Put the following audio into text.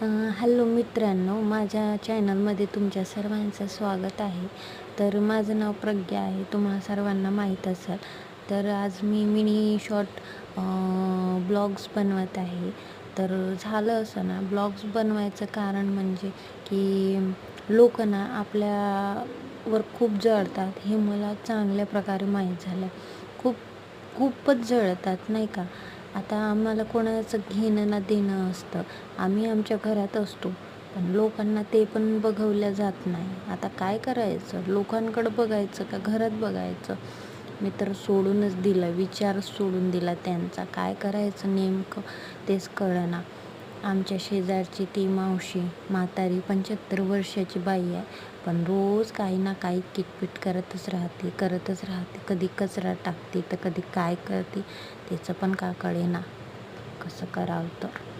अ, hello मित्रांनो, माझ्या चॅनलमध्ये तुमच्या सर्वांचं स्वागत आहे. तर माझं नाव प्रज्ञा आहे, तुम्हाला सर्वांना माहीत असेल. तर आज मी मिनी शॉर्ट ब्लॉग्स बनवत आहे. तर झालं असं ना, ब्लॉग्स बनवायचं कारण म्हणजे की लोक ना आपल्यावर खूप जळतात, हे मला चांगल्या प्रकारे माहीत झालं. खूपच जळतात नाही का. आता आम्हाला कोणाचं घेणं ना देणं असतं, आम्ही आमच्या घरात असतो, पण लोकांना ते पण बघवलं जात नाही. आता काय करायचं, लोकांकडं बघायचं का घरात बघायचं? मी तर सोडूनच दिलं, विचार सोडून दिला त्यांचा. काय करायचं नेमकं तेच कळेना. आमच्या शेजारची ती मावशी म्हातारी 75 वर्षाची बाई आहे, पण रोज काही ना काही किटपिट करतच राहते. कधी कचरा टाकते तर कधी काय करते, त्याचं पण का कळेना. कसं करावं तर.